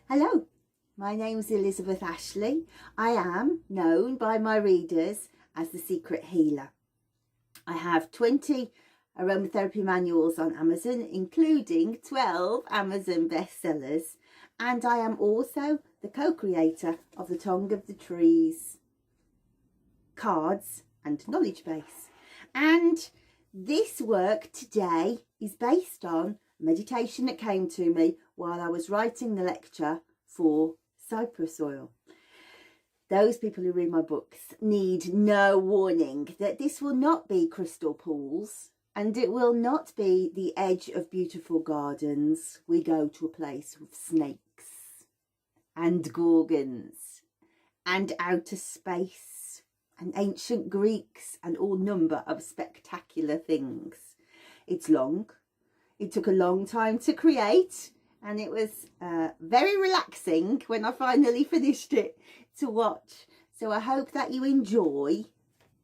Hello, my name's Elizabeth Ashley. I am known by my readers as the Secret Healer. I have 20 aromatherapy manuals on Amazon, including 12 Amazon bestsellers, and I am also the co-creator of the Tongue of the Trees cards and knowledge base. And this work today is based on meditation that came to me while I was writing the lecture for Cypress oil. Those people who read my books need no warning that this will not be crystal pools, and it will not be the edge of beautiful gardens. We go to a place with snakes and gorgons and outer space and ancient Greeks and all number of spectacular things. It's long. It took a long time to create, and it was very relaxing when I finally finished it to watch. So I hope that you enjoy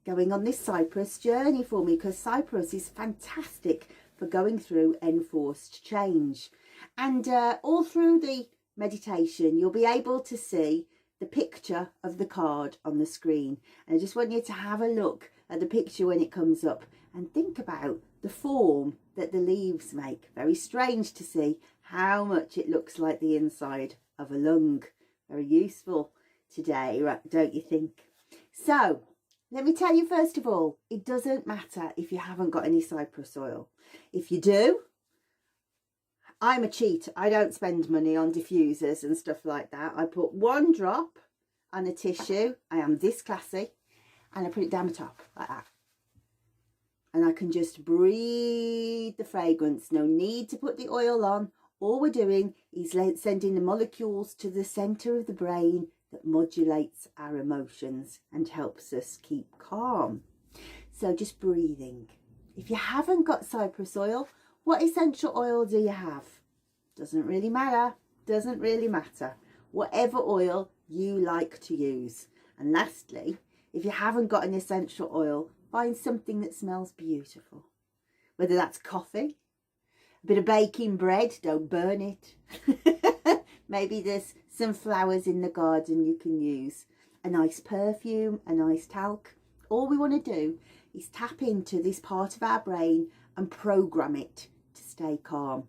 going on this Cypress journey for me, because Cypress is fantastic for going through enforced change. And all through the meditation, you'll be able to see the picture of the card on the screen. And I just want you to have a look at the picture when it comes up and think about the form that the leaves make. Very strange to see how much it looks like the inside of a lung. Very useful today, don't you think? So let me tell you, first of all, it doesn't matter if you haven't got any cypress oil. If you do, I'm a cheat. I don't spend money on diffusers and stuff like that. I put one drop on a tissue. I am this classy, and I put it down the top like that. And I can just breathe the fragrance. No need to put the oil on. All we're doing is sending the molecules to the centre of the brain that modulates our emotions and helps us keep calm. So just breathing. If you haven't got cypress oil, what essential oil do you have? Doesn't really matter. Doesn't really matter. Whatever oil you like to use. And lastly, if you haven't got an essential oil, find something that smells beautiful. Whether that's coffee, a bit of baking bread, don't burn it. Maybe there's some flowers in the garden you can use. A nice perfume, a nice talc. All we want to do is tap into this part of our brain and program it to stay calm.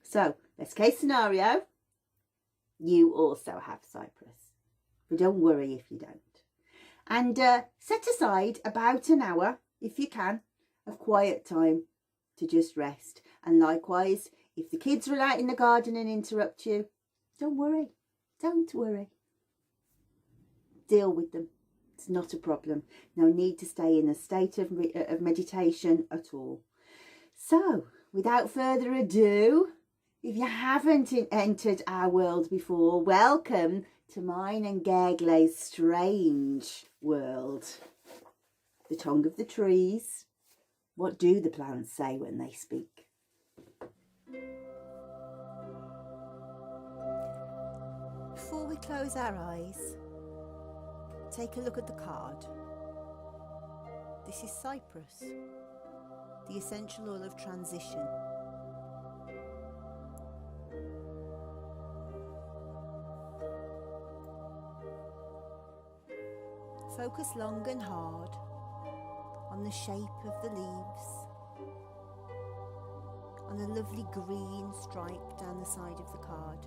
So, best case scenario, you also have cypress. But don't worry if you don't. And set aside about an hour, if you can, of quiet time to just rest. And likewise, if the kids run out in the garden and interrupt you, don't worry. Don't worry. Deal with them. It's not a problem. No need to stay in a state of meditation at all. So, without further ado, if you haven't entered our world before, welcome to mine and Gergely's strange world. The tongue of the trees. What do the plants say when they speak? Before we close our eyes, take a look at the card. This is Cypress, the essential oil of transition. Focus long and hard on the shape of the leaves, on the lovely green stripe down the side of the card,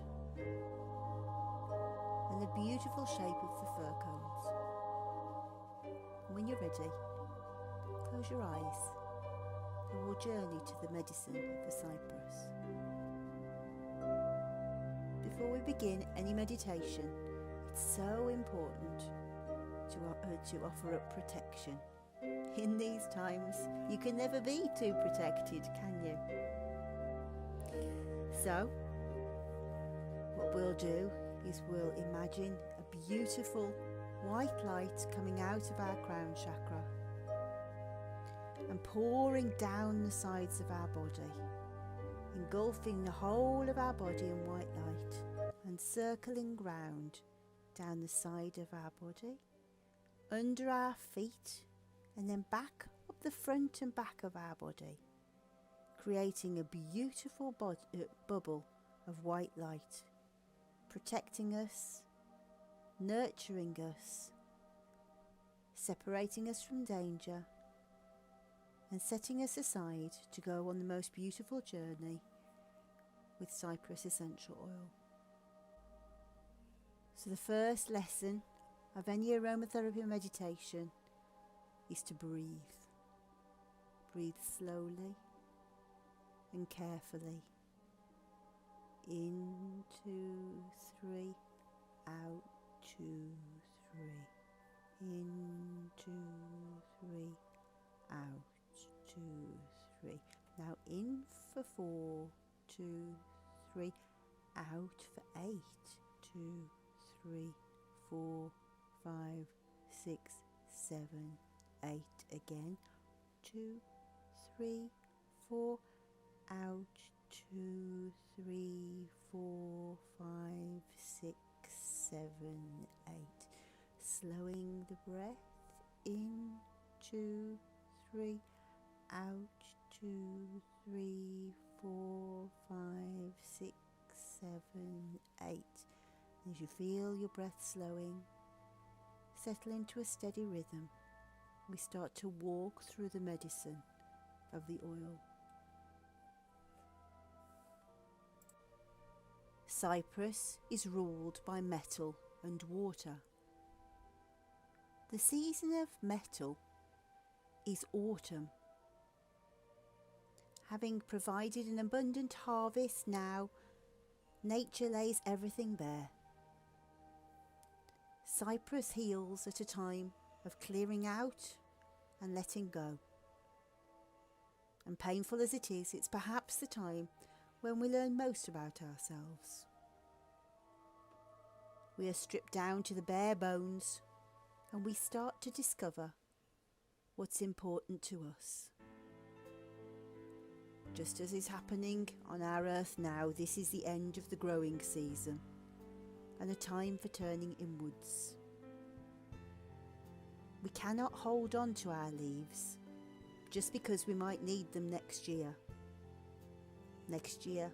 and the beautiful shape of the fir cones. And when you're ready, close your eyes and we'll journey to the medicine of the cypress. Before we begin any meditation, it's so important to offer up protection. In these times, you can never be too protected, can you? So, what we'll do is we'll imagine a beautiful white light coming out of our crown chakra and pouring down the sides of our body, engulfing the whole of our body in white light and circling round down the side of our body, under our feet, and then back up the front and back of our body, creating a beautiful bubble of white light, protecting us, nurturing us, separating us from danger, and setting us aside to go on the most beautiful journey with Cypress Essential Oil. So the first lesson of any aromatherapy meditation is to breathe. Breathe slowly and carefully. In, 2, 3, out, 2, 3. In, 2, 3, out, 2, 3. Now in for 4, 2, 3, out for 8, 2, 3, 4, 5, 6, 7, 8 again, 2, 3, 4, out, 2, 3, 4, 5, 6, 7, 8. Slowing the breath, in, 2, 3, out, 2, 3, 4, 5, 6, 7, 8. As you feel your breath slowing, settle into a steady rhythm. We start to walk through the medicine of the oil. Cyprus is ruled by metal and water. The season of metal is autumn. Having provided an abundant harvest now, nature lays everything bare. Cyprus heals at a time of clearing out and letting go. And painful as it is, it's perhaps the time when we learn most about ourselves. We are stripped down to the bare bones and we start to discover what's important to us. Just as is happening on our earth now, this is the end of the growing season and a time for turning inwards. We cannot hold on to our leaves just because we might need them next year. Next year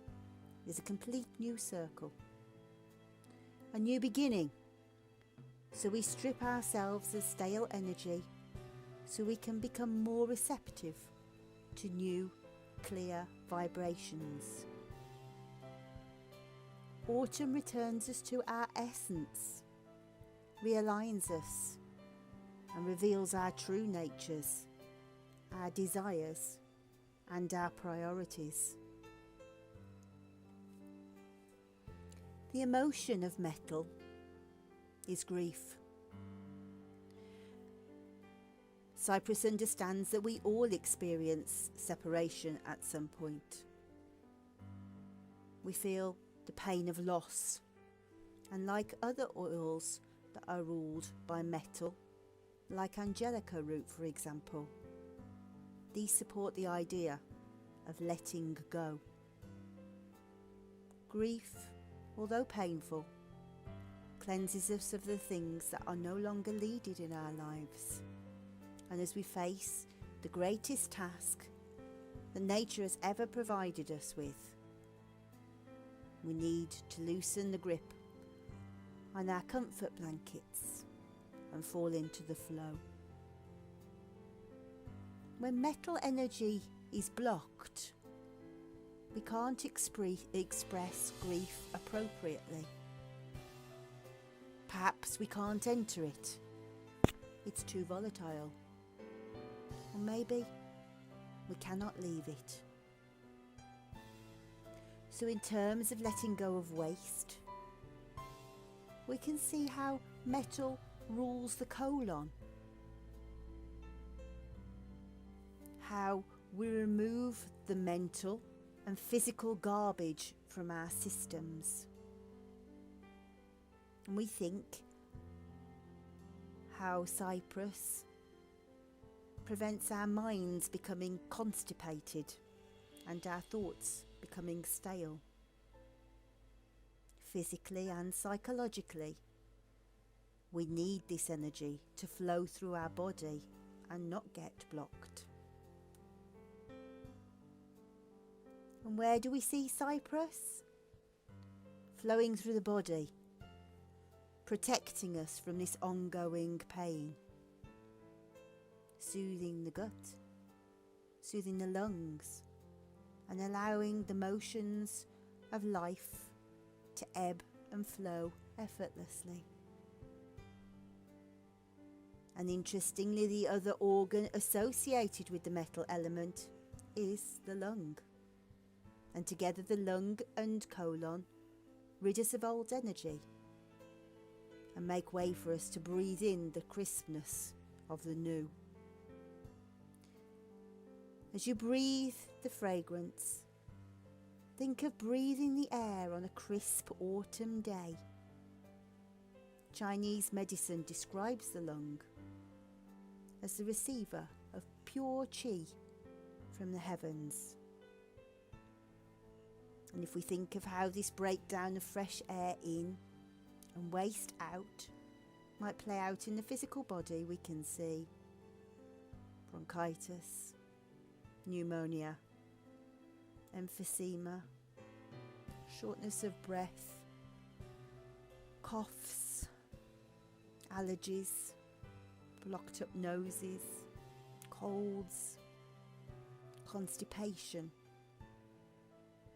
is a complete new circle, a new beginning. So we strip ourselves of stale energy so we can become more receptive to new, clear vibrations. Autumn returns us to our essence, realigns us, and reveals our true natures, our desires, and our priorities. The emotion of metal is grief. Cypress understands that we all experience separation at some point. We feel the pain of loss, and like other oils that are ruled by metal, like angelica root for example, these support the idea of letting go. Grief, although painful, cleanses us of the things that are no longer needed in our lives. And as we face the greatest task that nature has ever provided us with, we need to loosen the grip on our comfort blankets and fall into the flow. When metal energy is blocked, we can't express grief appropriately. Perhaps we can't enter it. It's too volatile. Or maybe we cannot leave it. So in terms of letting go of waste, we can see how metal rules the colon. How we remove the mental and physical garbage from our systems. And we think how Cypress prevents our minds becoming constipated and our thoughts becoming stale. Physically and psychologically, We need this energy to flow through our body and not get blocked. And where do we see cypress? Flowing through the body, protecting us from this ongoing pain, soothing the gut, soothing the lungs, and allowing the motions of life to ebb and flow effortlessly. And interestingly, the other organ associated with the metal element is the lung. And together the lung and colon rid us of old energy and make way for us to breathe in the crispness of the new. As you breathe the fragrance, think of breathing the air on a crisp autumn day. Chinese medicine describes the lung as the receiver of pure qi from the heavens. And if we think of how this breakdown of fresh air in and waste out might play out in the physical body, we can see bronchitis, pneumonia, emphysema, shortness of breath, coughs, allergies, blocked up noses, colds, constipation,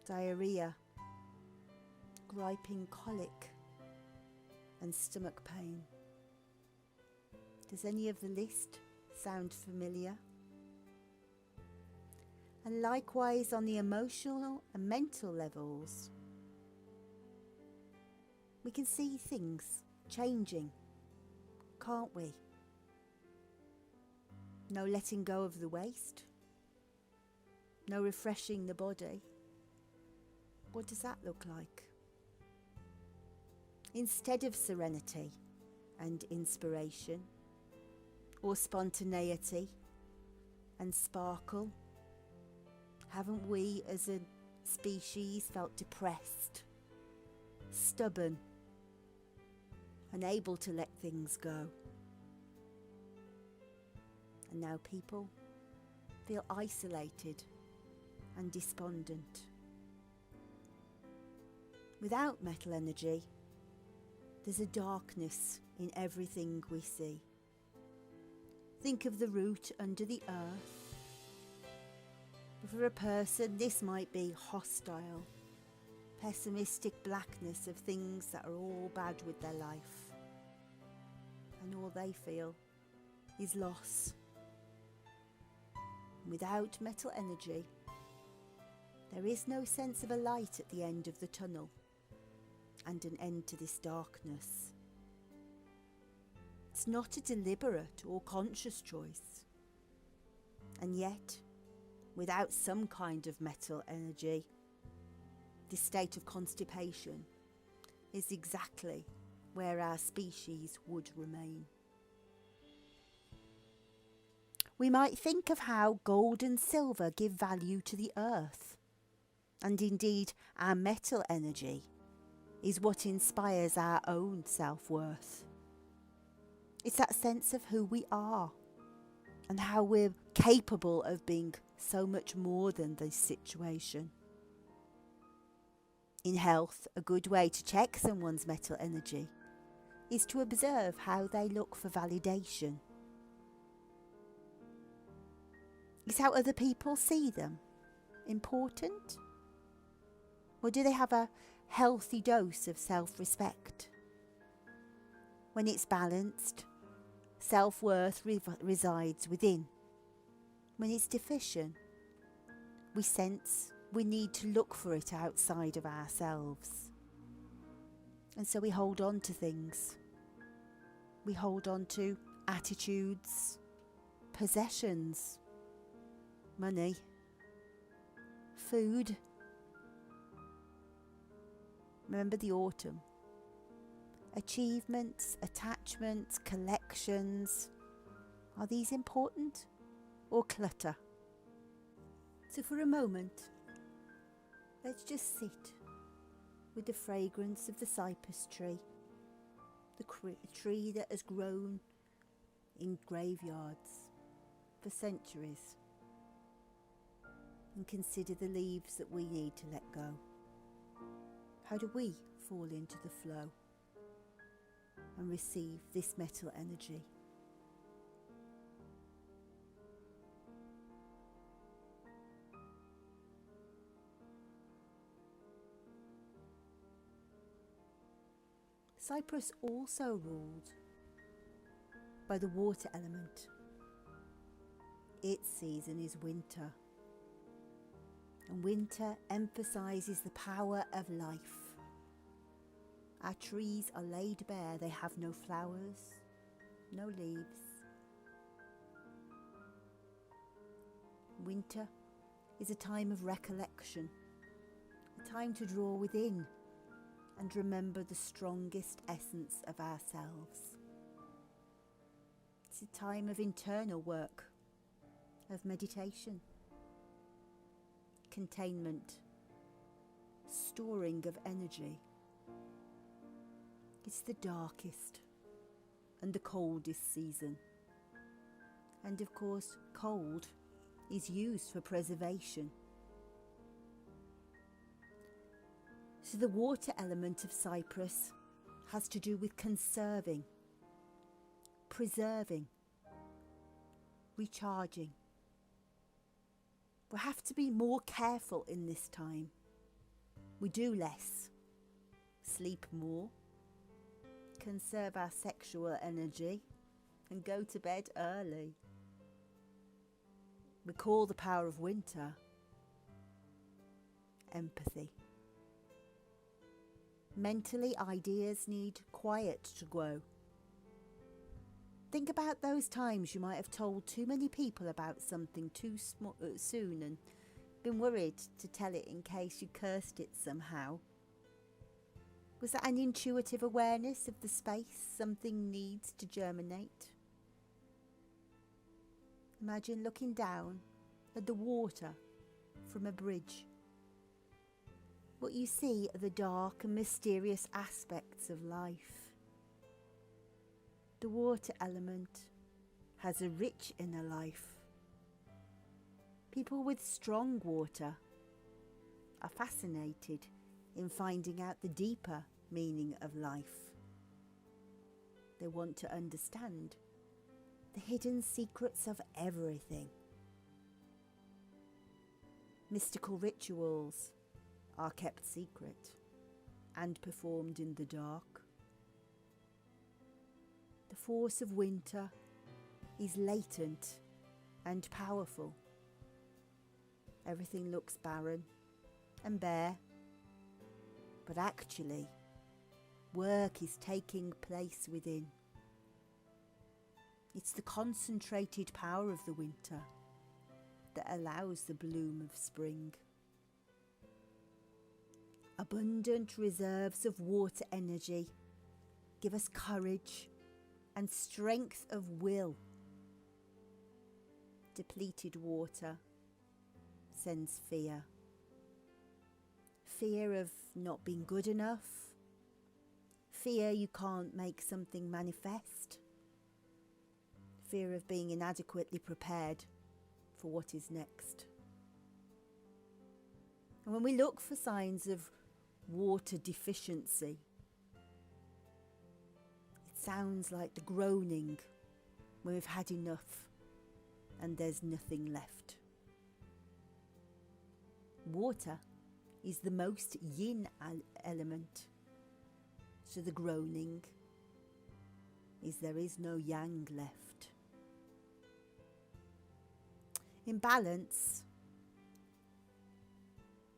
diarrhea, griping colic, and stomach pain. Does any of the list sound familiar? And likewise on the emotional and mental levels, we can see things changing, can't we? No letting go of the waste, no refreshing the body. What does that look like? Instead of serenity and inspiration, or spontaneity and sparkle, haven't we as a species felt depressed, stubborn, unable to let things go? And now people feel isolated and despondent. Without metal energy, there's a darkness in everything we see. Think of the root under the earth. For a person, this might be hostile, pessimistic blackness of things that are all bad with their life. And all they feel is loss. Without metal energy, there is no sense of a light at the end of the tunnel and an end to this darkness. It's not a deliberate or conscious choice. And yet, without some kind of metal energy, this state of constipation is exactly where our species would remain. We might think of how gold and silver give value to the earth. And indeed, our metal energy is what inspires our own self-worth. It's that sense of who we are and how we're capable of being so much more than this situation. In health, a good way to check someone's metal energy is to observe how they look for validation. Is how other people see them important? Or do they have a healthy dose of self-respect? When it's balanced, self-worth resides within. When it's deficient, we sense we need to look for it outside of ourselves. And so we hold on to things. We hold on to attitudes, possessions, money, food. Remember the autumn. Achievements, attachments, collections. Are these important or clutter? So for a moment, let's just sit with the fragrance of the cypress tree, the tree that has grown in graveyards for centuries, and consider the leaves that we need to let go. How do we fall into the flow and receive this metal energy? Cyprus also ruled by the water element. Its season is winter, and winter emphasizes the power of life. Our trees are laid bare, they have no flowers, no leaves. Winter is a time of recollection, a time to draw within and remember the strongest essence of ourselves. It's a time of internal work, of meditation, containment, storing of energy. It's the darkest and the coldest season. And of course, cold is used for preservation. So the water element of Cyprus has to do with conserving, preserving, recharging. We have to be more careful in this time. We do less, sleep more, conserve our sexual energy, and go to bed early. Recall the power of winter. Empathy. Mentally, ideas need quiet to grow. Think about those times you might have told too many people about something too soon and been worried to tell it in case you cursed it somehow. Was that an intuitive awareness of the space something needs to germinate? Imagine looking down at the water from a bridge. What you see are the dark and mysterious aspects of life. The water element has a rich inner life. People with strong water are fascinated in finding out the deeper meaning of life. They want to understand the hidden secrets of everything. Mystical rituals are kept secret and performed in the dark. The force of winter is latent and powerful. Everything looks barren and bare, but actually, work is taking place within. It's the concentrated power of the winter that allows the bloom of spring. Abundant reserves of water energy give us courage and strength of will. Depleted water sends fear. Fear of not being good enough. Fear you can't make something manifest. Fear of being inadequately prepared for what is next. And when we look for signs of water deficiency, it sounds like the groaning when we've had enough and there's nothing left. Water is the most yin element, so the groaning is there is no yang left. In balance,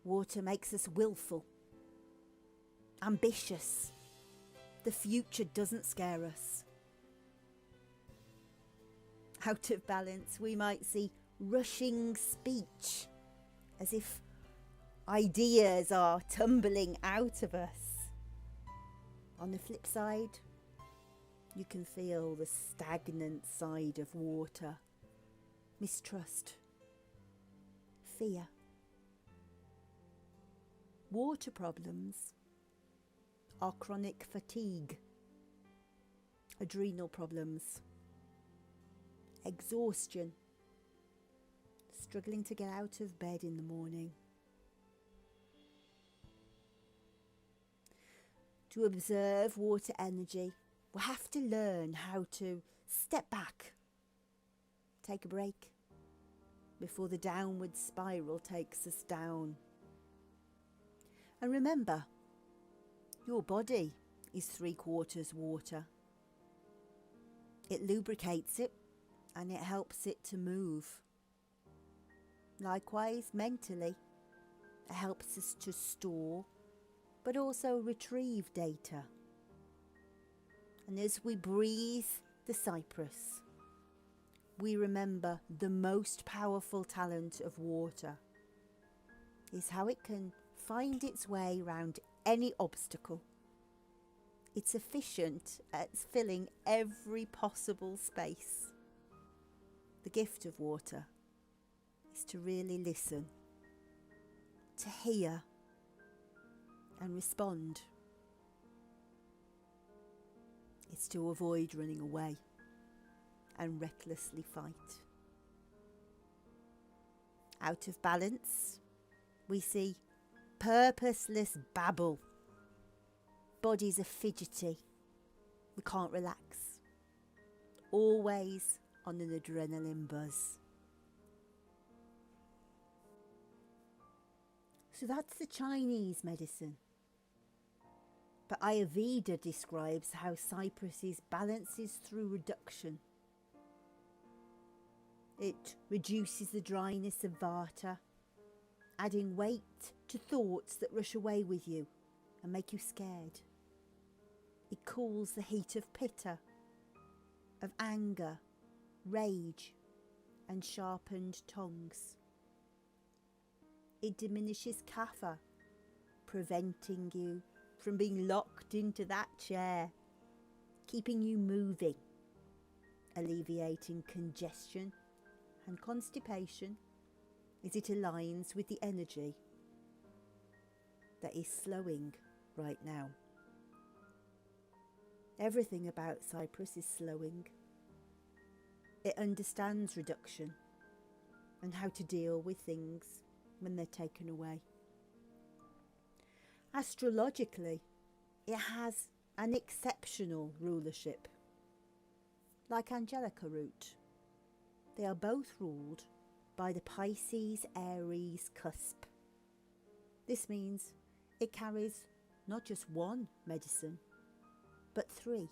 water makes us willful, ambitious. The future doesn't scare us. Out of balance, we might see rushing speech, as if ideas are tumbling out of us. On the flip side, you can feel the stagnant side of water. Mistrust, fear. Water problems are chronic fatigue, adrenal problems, exhaustion, struggling to get out of bed in the morning. To observe water energy, we have to learn how to step back, take a break, before the downward spiral takes us down. And remember, your body is 3/4 water. It lubricates it and it helps it to move. Likewise, mentally, it helps us to store but also retrieve data. And as we breathe the cypress, we remember the most powerful talent of water is how it can find its way around any obstacle. It's efficient at filling every possible space. The gift of water is to really listen, to hear and respond. It's to avoid running away and recklessly fight. Out of balance, we see purposeless babble. Bodies are fidgety. We can't relax. Always on an adrenaline buzz. So that's the Chinese medicine. But Ayurveda describes how cypress balances through reduction. It reduces the dryness of vata, adding weight to thoughts that rush away with you and make you scared. It cools the heat of pitta, of anger, rage, and sharpened tongues. It diminishes kapha, preventing you from being locked into that chair, keeping you moving, alleviating congestion and constipation as it aligns with the energy that is slowing right now. Everything about cypress is slowing. It understands reduction and how to deal with things when they're taken away. Astrologically, it has an exceptional rulership. Like Angelica root, they are both ruled by the Pisces-Aries cusp. This means it carries not just one medicine, but 3.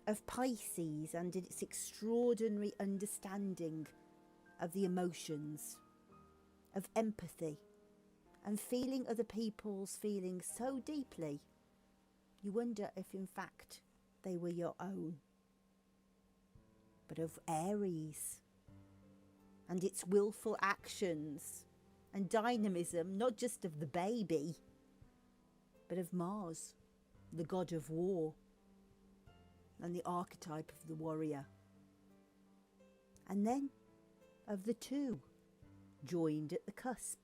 Of Pisces and its extraordinary understanding of the emotions, of empathy, and feeling other people's feelings so deeply, you wonder if in fact they were your own. But of Aries and its willful actions and dynamism, not just of the baby, but of Mars, the god of war, and the archetype of the warrior. And then of the 2 joined at the cusp.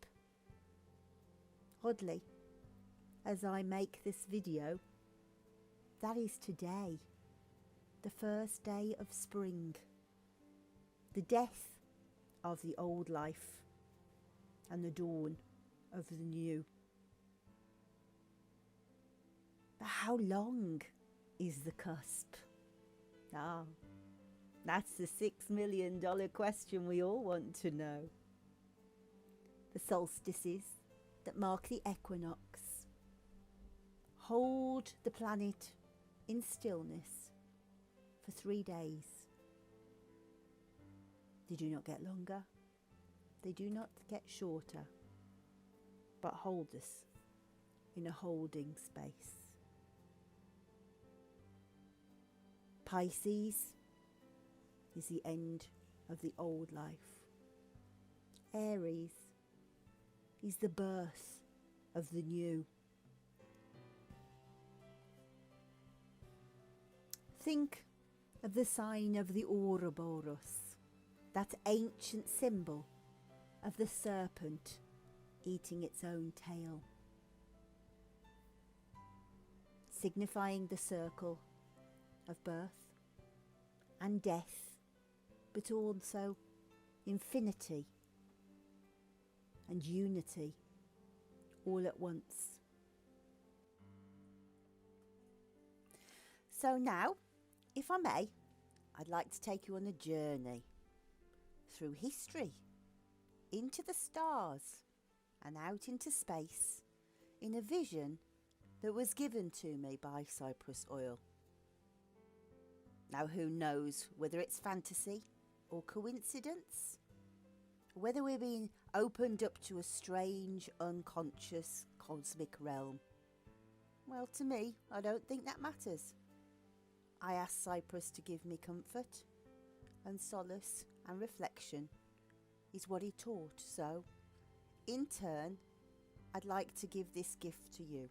Oddly, as I make this video, that is today, the first day of spring, the death of the old life and the dawn of the new. But how long is the cusp? That's the $6 million question we all want to know. The solstices that mark the equinox hold the planet in stillness for 3 days. They do not get longer, they do not get shorter, but hold us in a holding space. Pisces is the end of the old life. Aries is the birth of the new. Think of the sign of the Ouroboros, that ancient symbol of the serpent eating its own tail, signifying the circle of birth and death, but also infinity and unity all at once. So now, if I may, I'd like to take you on a journey through history, into the stars and out into space in a vision that was given to me by Cypress Oil. Now, who knows whether it's fantasy or coincidence, whether we're being opened up to a strange, unconscious, cosmic realm. Well, to me, I don't think that matters. I asked Cypress to give me comfort, and solace and reflection is what he taught. So, in turn, I'd like to give this gift to you.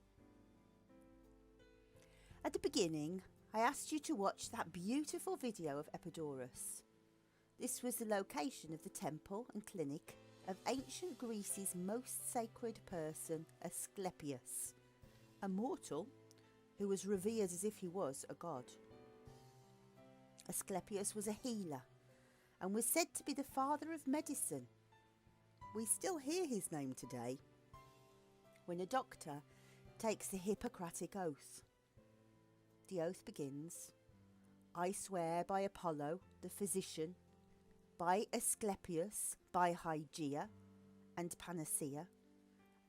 At the beginning, I asked you to watch that beautiful video of Epidaurus. This was the location of the temple and clinic of ancient Greece's most sacred person, Asclepius, a mortal who was revered as if he was a god. Asclepius was a healer and was said to be the father of medicine. We still hear his name today when a doctor takes the Hippocratic oath. The oath begins, "I swear by Apollo, the physician, by Asclepius, by Hygeia and Panacea,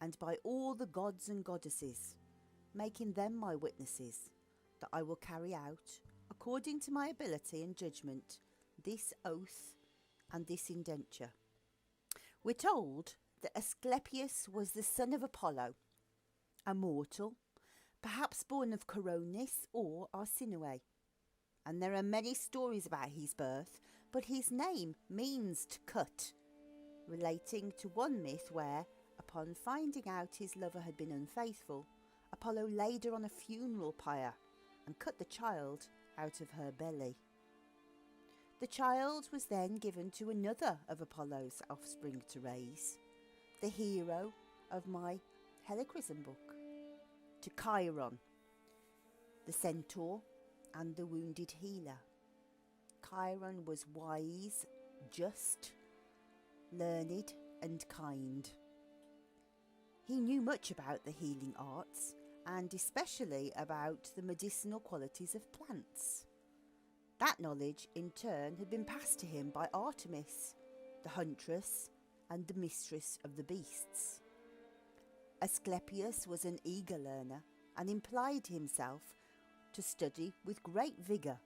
and by all the gods and goddesses, making them my witnesses, that I will carry out, according to my ability and judgment, this oath and this indenture." We're told that Asclepius was the son of Apollo, a mortal, perhaps born of Coronis or Arsinoe. And there are many stories about his birth, but his name means to cut, relating to one myth where, upon finding out his lover had been unfaithful, Apollo laid her on a funeral pyre and cut the child out of her belly. The child was then given to another of Apollo's offspring to raise, the hero of my Helichrysum book, to Chiron, the centaur and the wounded healer. Chiron was wise, just, learned and kind. He knew much about the healing arts and especially about the medicinal qualities of plants. That knowledge in turn had been passed to him by Artemis, the huntress and the mistress of the beasts. Asclepius was an eager learner and applied himself to study with great vigour.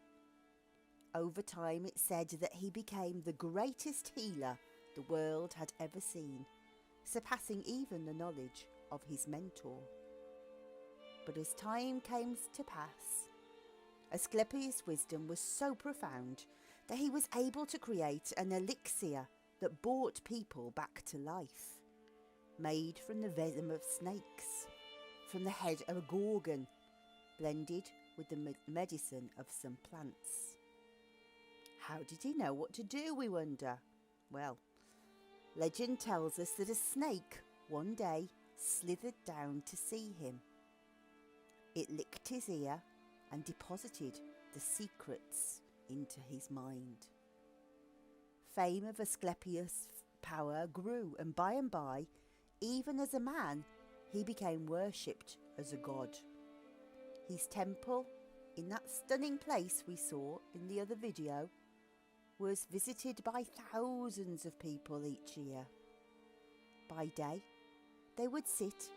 Over time it said that he became the greatest healer the world had ever seen, surpassing even the knowledge of his mentor. But as time came to pass, Asclepius' wisdom was so profound that he was able to create an elixir that brought people back to life, made from the venom of snakes, from the head of a gorgon, blended with the medicine of some plants. How did he know what to do, we wonder? Well, legend tells us that a snake one day slithered down to see him. It licked his ear and deposited the secrets into his mind. Fame of Asclepius' power grew, and by, even as a man, he became worshipped as a god. His temple, in that stunning place we saw in the other video, was visited by thousands of people each year. By day, they would sit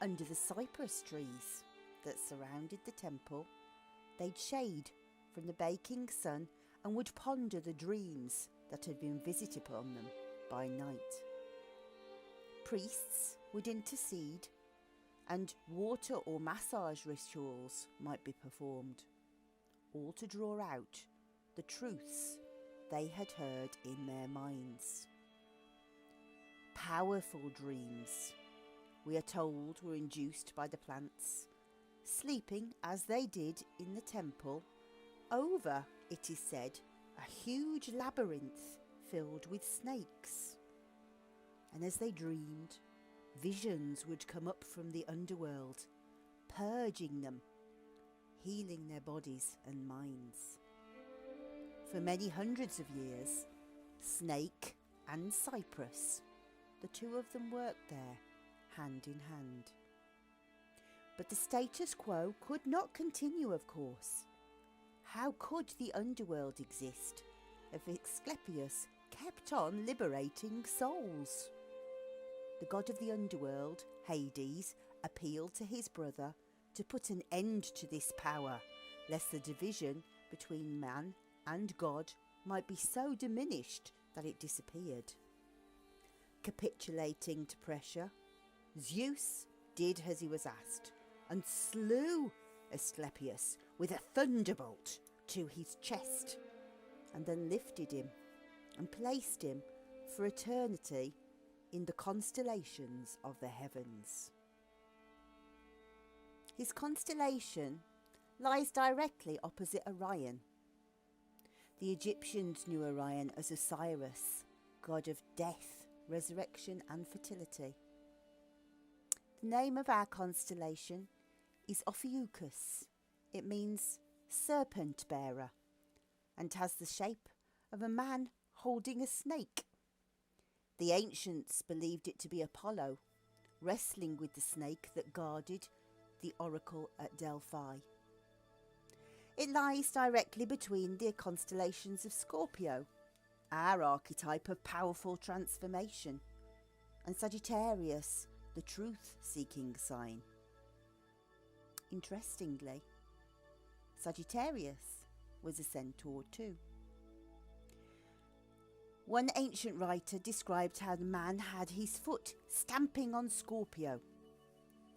under the cypress trees that surrounded the temple. They'd shade from the baking sun and would ponder the dreams that had been visited upon them by night. Priests would intercede, and water or massage rituals might be performed, all to draw out the truths they had heard in their minds. Powerful dreams, we are told, were induced by the plants, sleeping as they did in the temple over, it is said, a huge labyrinth filled with snakes. And as they dreamed, visions would come up from the underworld, purging them, healing their bodies and minds. For many hundreds of years, snake and cypress, the two of them worked there, hand in hand. But the status quo could not continue, of course. How could the underworld exist if Asclepius kept on liberating souls? The god of the underworld, Hades, appealed to his brother to put an end to this power, lest the division between man and God might be so diminished that it disappeared. Capitulating to pressure, Zeus did as he was asked and slew Asclepius with a thunderbolt to his chest, and then lifted him and placed him for eternity in the constellations of the heavens. His constellation lies directly opposite Orion. The Egyptians knew Orion as Osiris, god of death, resurrection and fertility. The name of our constellation is Ophiuchus. It means serpent bearer and has the shape of a man holding a snake. The ancients believed it to be Apollo, wrestling with the snake that guarded the oracle at Delphi. It lies directly between the constellations of Scorpio, our archetype of powerful transformation, and Sagittarius, the truth-seeking sign. Interestingly, Sagittarius was a centaur too. One ancient writer described how the man had his foot stamping on Scorpio,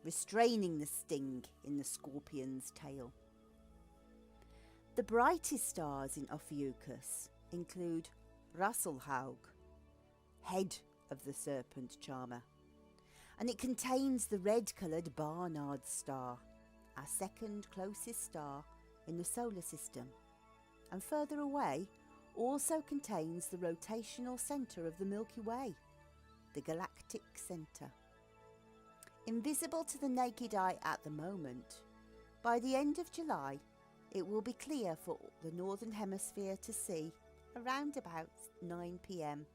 restraining the sting in the scorpion's tail. The brightest stars in Ophiuchus include Rasselhaug, head of the serpent charmer, and it contains the red-coloured Barnard star, our second closest star in the solar system, and further away also contains the rotational centre of the Milky Way, the galactic centre. Invisible to the naked eye at the moment, by the end of July it will be clear for the Northern Hemisphere to see around about 9 p.m.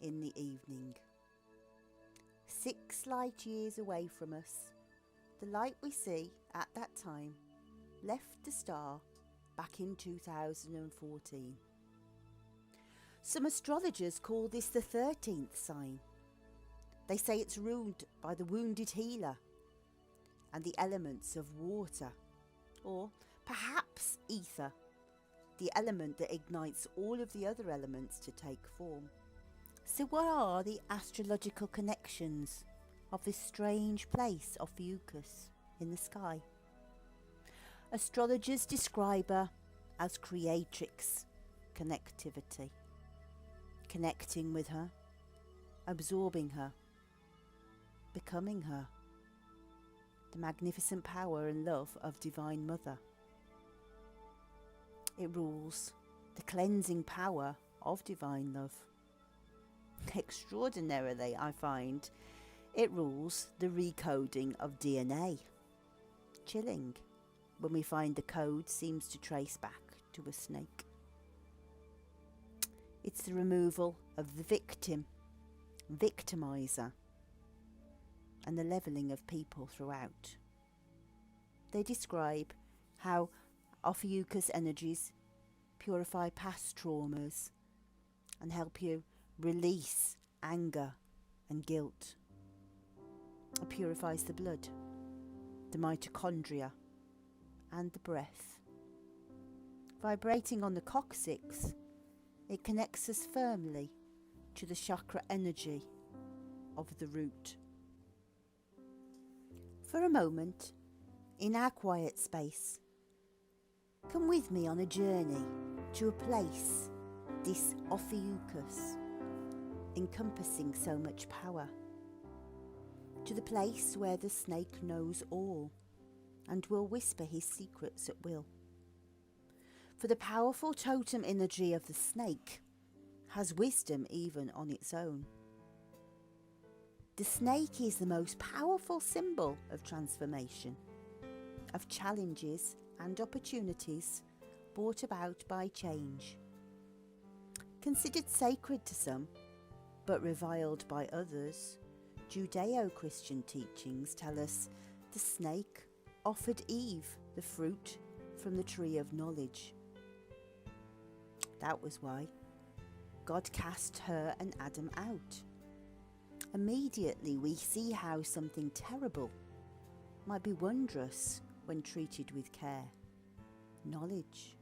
in the evening. 6 light years away from us, the light we see at that time left the star back in 2014. Some astrologers call this the 13th sign. They say it's ruled by the wounded healer and the elements of water, or perhaps ether, the element that ignites all of the other elements to take form. So what are the astrological connections of this strange place, Ophiuchus, in the sky? Astrologers describe her as creatrix connectivity, connecting with her, absorbing her, becoming her, the magnificent power and love of Divine Mother. It rules the cleansing power of divine love. Extraordinarily, I find, it rules the recoding of DNA. Chilling when we find the code seems to trace back to a snake. It's the removal of the victim, victimizer, and the levelling of people throughout. They describe how Ophiuchus energies purify past traumas and help you release anger and guilt. It purifies the blood, the mitochondria, and the breath. Vibrating on the coccyx, it connects us firmly to the chakra energy of the root. For a moment, in our quiet space, come with me on a journey to a place, this Ophiuchus, encompassing so much power, to the place where the snake knows all and will whisper his secrets at will. For the powerful totem energy of the snake has wisdom even on its own. The snake is the most powerful symbol of transformation, of challenges and opportunities brought about by change. Considered sacred to some, but reviled by others, Judeo-Christian teachings tell us the snake offered Eve the fruit from the tree of knowledge. That was why God cast her and Adam out. Immediately we see how something terrible might be wondrous when treated with care. Knowledge,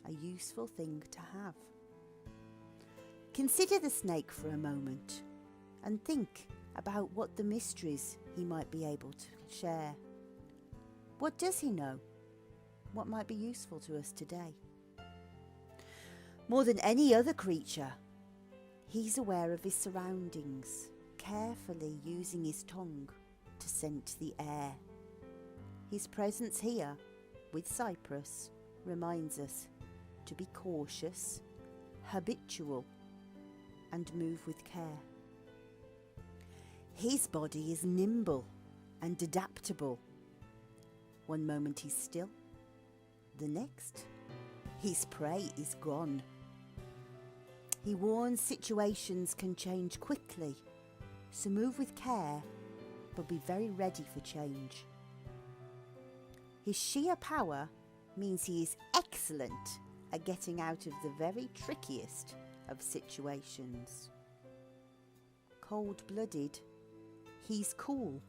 a useful thing to have. Consider the snake for a moment and think about what the mysteries he might be able to share. What does he know? What might be useful to us today? More than any other creature, he's aware of his surroundings, carefully using his tongue to scent the air. His presence here with Cypress reminds us to be cautious, habitual, and move with care. His body is nimble and adaptable. One moment he's still, the next, his prey is gone. He warns situations can change quickly, so move with care, but be very ready for change. His sheer power means he is excellent at getting out of the very trickiest of situations. Cold-blooded, he's cool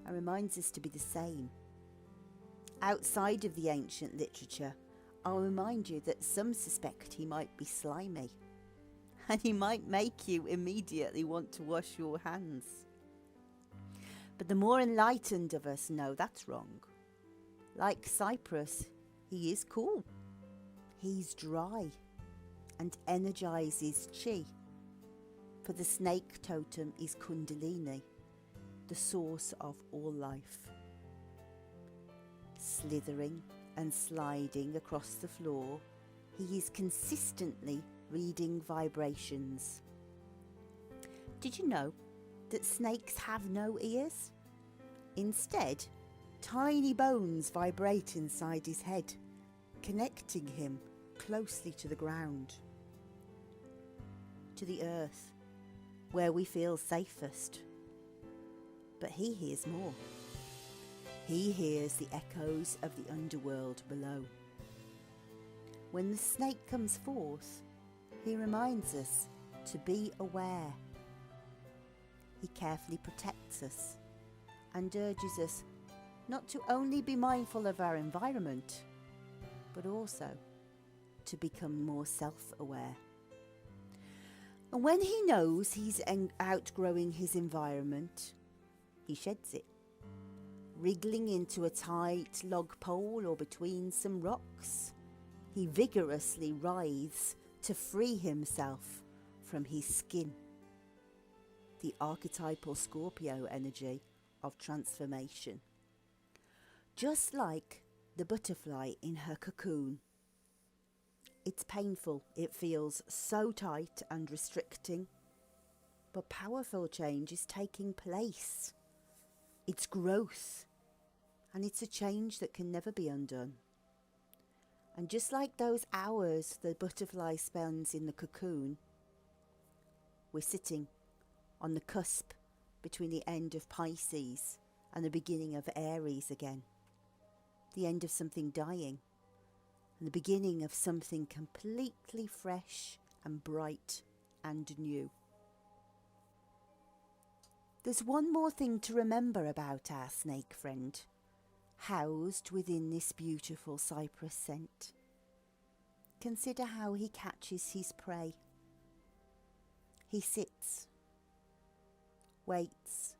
and reminds us to be the same. Outside of the ancient literature, I'll remind you that some suspect he might be slimy, and he might make you immediately want to wash your hands. But the more enlightened of us know that's wrong. Like Cypress, he is cool. He's dry and energizes chi. For the snake totem is Kundalini, the source of all life. Slithering and sliding across the floor, he is consistently reading vibrations. Did you know that snakes have no ears? Instead, tiny bones vibrate inside his head, connecting him closely to the ground, to the earth, where we feel safest. But he hears more. He hears the echoes of the underworld below. When the snake comes forth, he reminds us to be aware. He carefully protects us and urges us not to only be mindful of our environment, but also to become more self-aware. And when he knows he's outgrowing his environment, he sheds it, wriggling into a tight log pole or between some rocks. He vigorously writhes to free himself from his skin. The archetypal Scorpio energy of transformation. Just like the butterfly in her cocoon. It's painful, it feels so tight and restricting, but powerful change is taking place. It's growth, and it's a change that can never be undone. And just like those hours the butterfly spends in the cocoon, we're sitting on the cusp between the end of Pisces and the beginning of Aries again. The end of something dying and the beginning of something completely fresh and bright and new. There's one more thing to remember about our snake friend, housed within this beautiful cypress scent. Consider how he catches his prey. He sits, waits,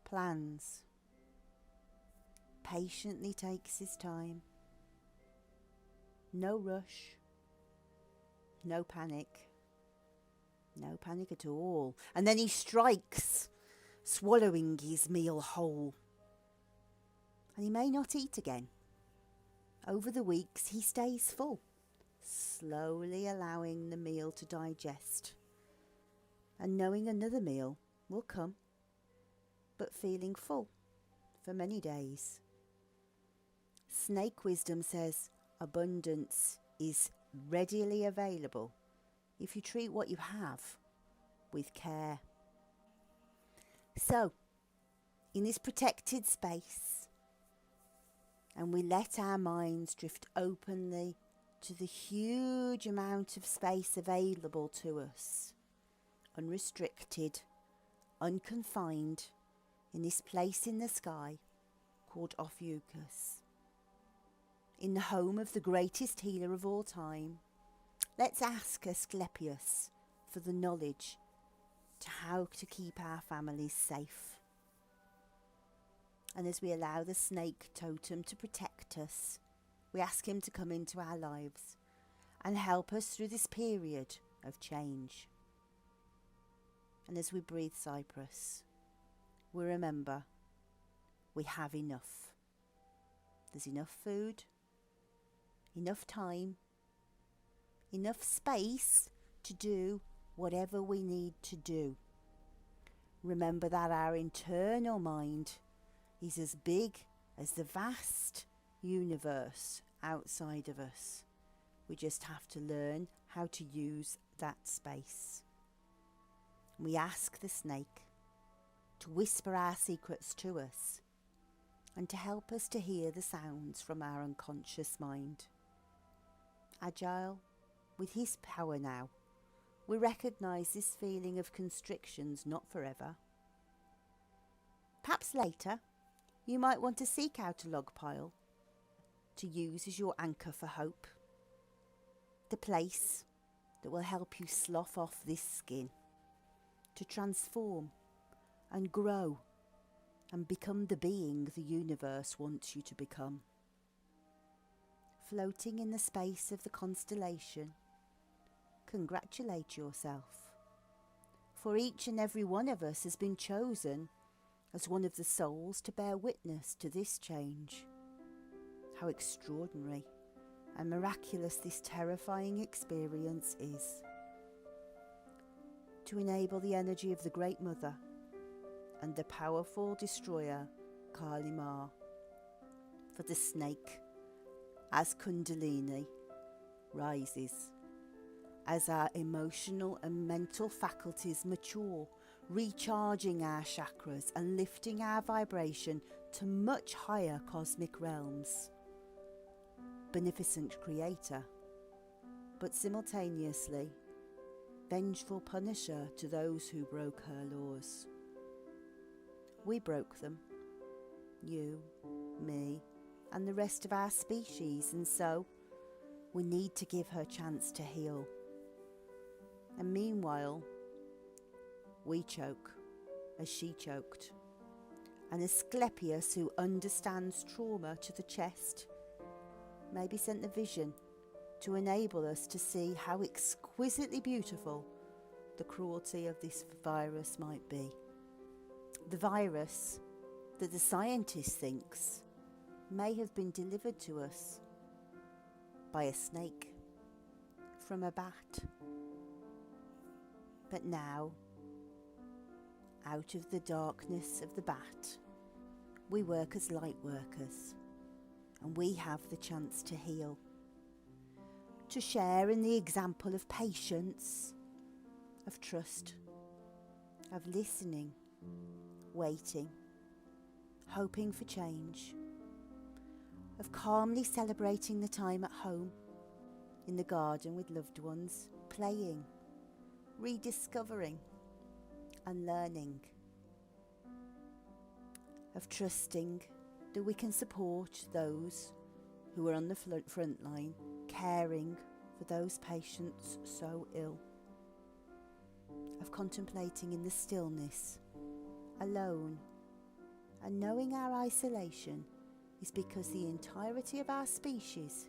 plans, patiently takes his time. No rush, no panic at all. And then he strikes, swallowing his meal whole. And he may not eat again. Over the weeks he stays full, slowly allowing the meal to digest, and knowing another meal will come, but feeling full for many days. Snake wisdom says abundance is readily available if you treat what you have with care. So, in this protected space, and we let our minds drift openly to the huge amount of space available to us, unrestricted, unconfined, in this place in the sky called Ophiuchus. In the home of the greatest healer of all time, let's ask Asclepius for the knowledge to how to keep our families safe. And as we allow the snake totem to protect us, we ask him to come into our lives and help us through this period of change. And as we breathe Cypress, we remember we have enough. There's enough food, enough time, enough space to do whatever we need to do. Remember that our internal mind is as big as the vast universe outside of us. We just have to learn how to use that space. We ask the snake to whisper our secrets to us and to help us to hear the sounds from our unconscious mind. Agile, with his power now, we recognise this feeling of constriction's not forever. Perhaps later, you might want to seek out a log pile to use as your anchor for hope. The place that will help you slough off this skin, to transform and grow and become the being the universe wants you to become. Floating in the space of the constellation, congratulate yourself, for each and every one of us has been chosen as one of the souls to bear witness to this change. How extraordinary and miraculous this terrifying experience is. To enable the energy of the Great Mother and the powerful destroyer Kali Ma, for the snake as Kundalini rises, as our emotional and mental faculties mature, recharging our chakras and lifting our vibration to much higher cosmic realms. Beneficent creator, but simultaneously vengeful punisher to those who broke her laws. We broke them, you, me, and the rest of our species, and so we need to give her chance to heal. And meanwhile, we choke as she choked. And Asclepius, who understands trauma to the chest, maybe sent the vision to enable us to see how exquisitely beautiful the cruelty of this virus might be. The virus that the scientist thinks may have been delivered to us by a snake from a bat. But now, out of the darkness of the bat, we work as light workers, and we have the chance to heal, to share in the example of patience, of trust, of listening, waiting, hoping for change, of calmly celebrating the time at home, in the garden with loved ones, playing, rediscovering and learning, of trusting that we can support those who are on the front line, caring for those patients so ill, of contemplating in the stillness, alone, and knowing our isolation is because the entirety of our species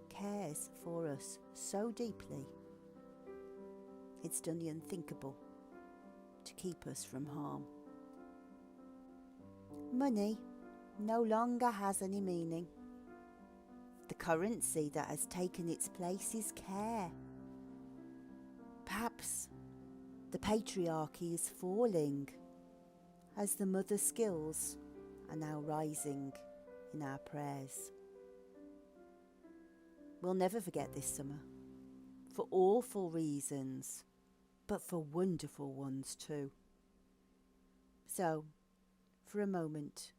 cares for us so deeply. It's done the unthinkable to keep us from harm. Money no longer has any meaning. The currency that has taken its place is care. Perhaps the patriarchy is falling as the mother skills are now rising in our prayers. We'll never forget this summer. For awful reasons, but for wonderful ones too. So, for a moment,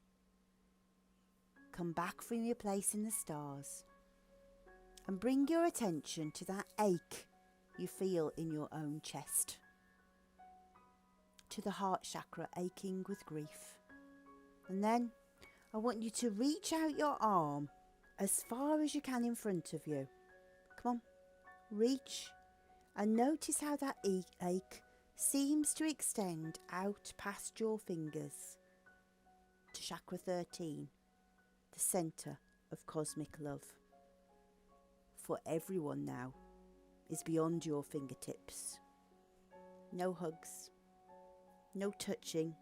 come back from your place in the stars and bring your attention to that ache you feel in your own chest, to the heart chakra aching with grief. And then I want you to reach out your arm as far as you can in front of you. Come on, reach, and notice how that ache seems to extend out past your fingers to chakra 13, the centre of cosmic love. For everyone now is beyond your fingertips. No hugs, no touching,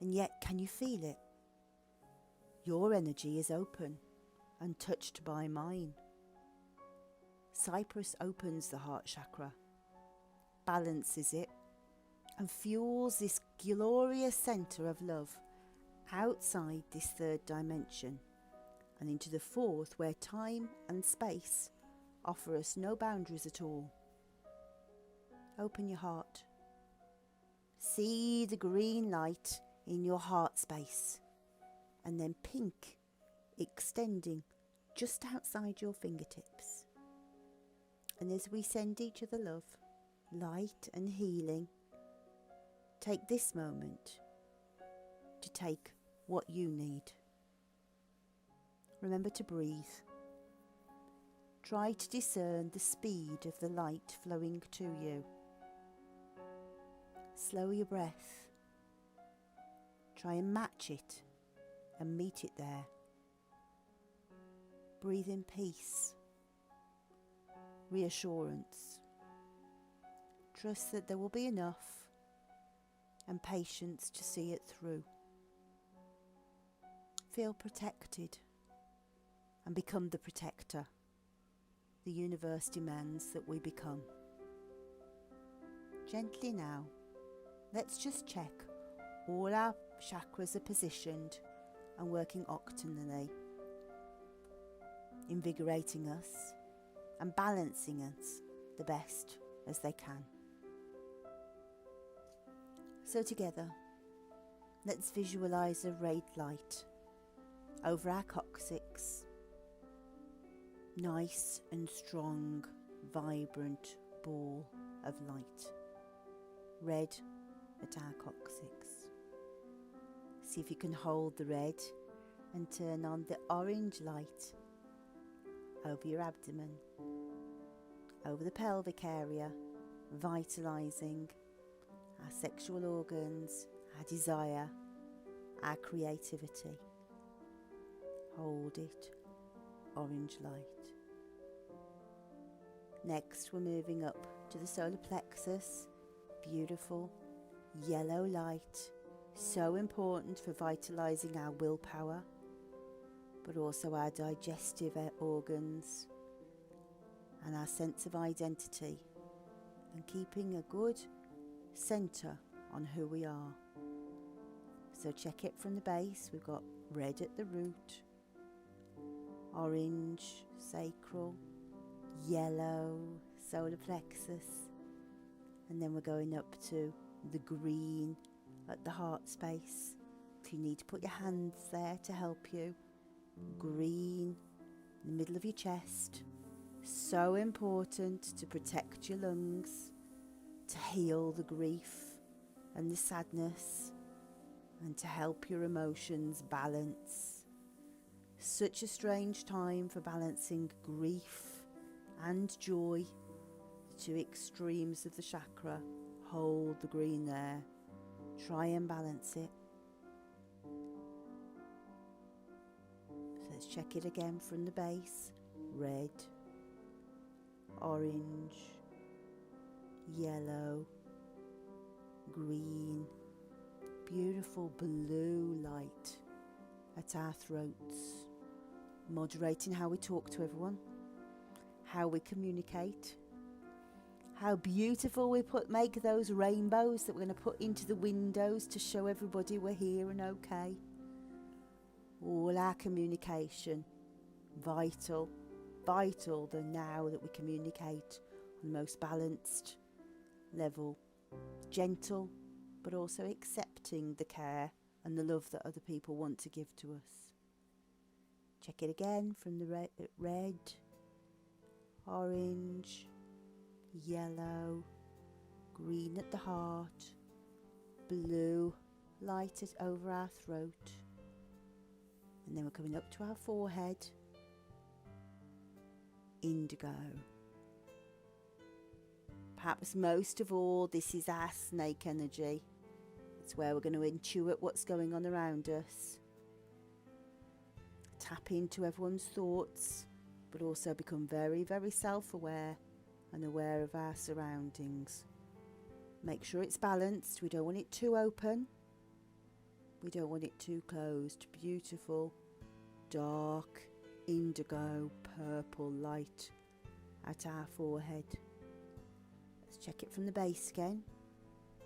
and yet can you feel it? Your energy is open and touched by mine. Cypress opens the heart chakra, balances it, and fuels this glorious centre of love outside this third dimension and into the fourth, where time and space offer us no boundaries at all. Open your heart. See the green light in your heart space, and then pink extending just outside your fingertips. And as we send each other love, light and healing, take this moment to take what you need. Remember to breathe. Try to discern the speed of the light flowing to you. Slow your breath. Try and match it and meet it there. Breathe in peace, reassurance. Trust that there will be enough and patience to see it through. Feel protected and become the protector the universe demands that we become. Gently now, let's just check all our chakras are positioned and working optimally, invigorating us and balancing us the best as they can. So together, let's visualize a red light over our coccyx. Nice and strong, vibrant ball of light. Red at our coccyx. See if you can hold the red and turn on the orange light over your abdomen, over the pelvic area, vitalizing our sexual organs, our desire, our creativity. Hold it, orange light. Next, we're moving up to the solar plexus. Beautiful yellow light, so important for vitalizing our willpower, but also our digestive organs and our sense of identity, and keeping a good center on who we are. So check it from the base. We've got red at the root, orange sacral, yellow solar plexus, and then we're going up to the green at the heart space. If you need to put your hands there to help you, green in the middle of your chest, so important to protect your lungs, to heal the grief and the sadness, and to help your emotions balance. Such a strange time for balancing grief and joy, the two extremes of the chakra. Hold the green there. Try and balance it. So let's check it again from the base. Red, orange, yellow, green, beautiful blue light at our throats, moderating how we talk to everyone, how we communicate, how beautiful we make those rainbows that we're going to put into the windows to show everybody we're here and okay. All our communication, vital, vital that now that we communicate on the most balanced level, gentle, but also accepting the care and the love that other people want to give to us. Check it again from the red, orange, yellow, green at the heart, blue light over our throat, and then we're coming up to our forehead, indigo. Perhaps most of all, this is our snake energy. It's where we're going to intuit what's going on around us, tap into everyone's thoughts, but also become very, very self-aware and aware of our surroundings. Make sure it's balanced. We don't want it too open. We don't want it too closed. Beautiful, dark, indigo, purple light at our forehead. Let's check it from the base again.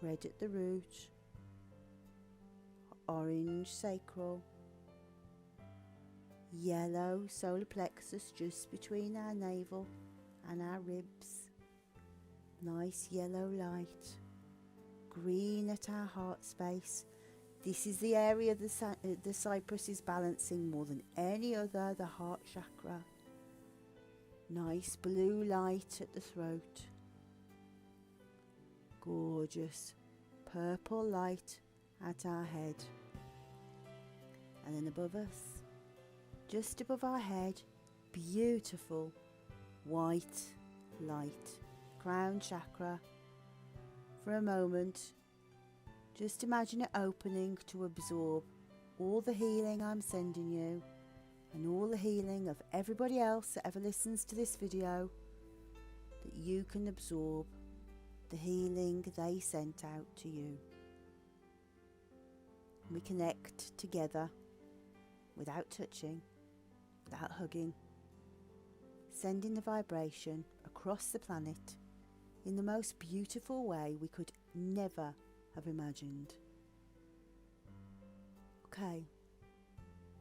Red at the root, orange sacral, yellow solar plexus just between our navel and our ribs. Nice yellow light. Green at our heart space. This is the area the cypress is balancing more than any other, the heart chakra. Nice blue light at the throat. Gorgeous purple light at our head. And then above us, just above our head, beautiful white light. Crown chakra. For a moment, just imagine it opening to absorb all the healing I'm sending you and all the healing of everybody else that ever listens to this video, that you can absorb the healing they sent out to you. We connect together without touching, without hugging, sending the vibration across the planet in the most beautiful way we could never have imagined. Okay,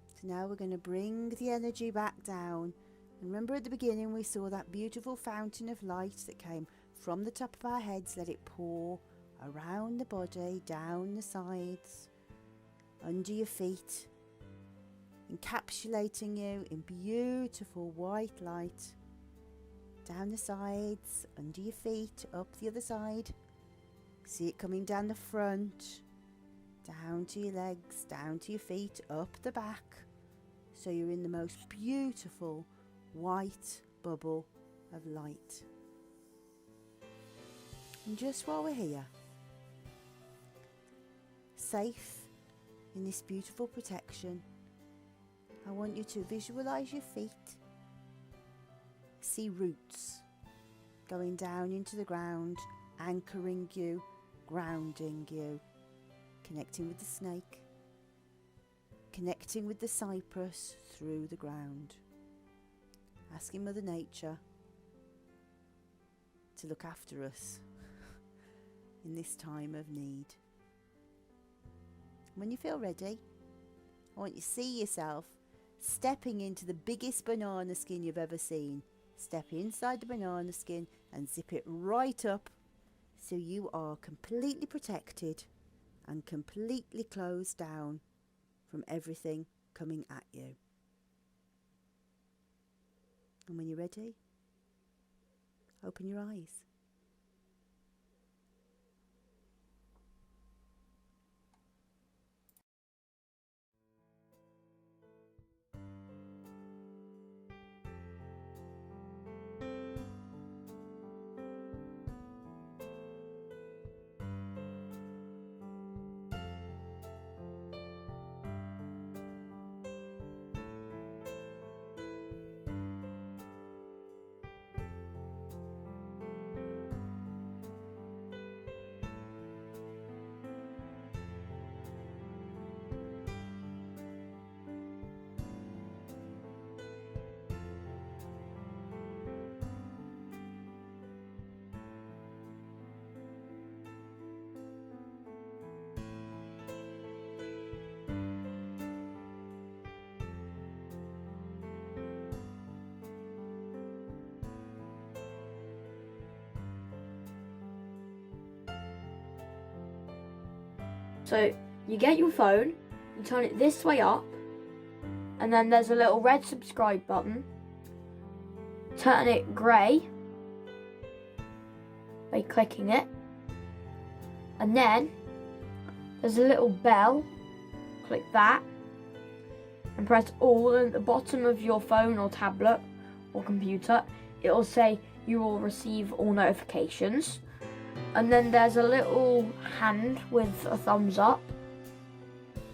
so now we're going to bring the energy back down. And remember at the beginning we saw that beautiful fountain of light that came from the top of our heads. Let it pour around the body, down the sides, under your feet, encapsulating you in beautiful white light. Down the sides, under your feet, up the other side. See it coming down the front, down to your legs, down to your feet, up the back. So you're in the most beautiful white bubble of light. And just while we're here, safe in this beautiful protection, I want you to visualize your feet. See roots going down into the ground, anchoring you, grounding you, connecting with the snake, connecting with the cypress through the ground, asking Mother Nature to look after us in this time of need. When you feel ready, I want you to see yourself stepping into the biggest banana skin you've ever seen. Step inside the banana skin and zip it right up so you are completely protected and completely closed down from everything coming at you. And when you're ready, open your eyes. So you get your phone, you turn it this way up, and then there's a little red subscribe button. Turn it grey by clicking it, and then there's a little bell. Click that and press all at the bottom of your phone or tablet or computer. It will say you will receive all notifications, and then there's a little hand with a thumbs up.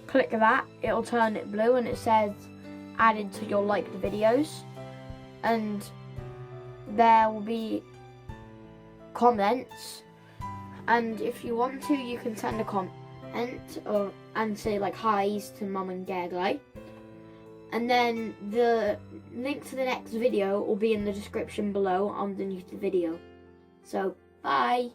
Click that, it'll turn it blue and it says added to your liked videos, and there will be comments, and if you want to you can send a comment and say like hi's to Mum and Gergely, and then the link to the next video will be in the description below underneath the video. So bye.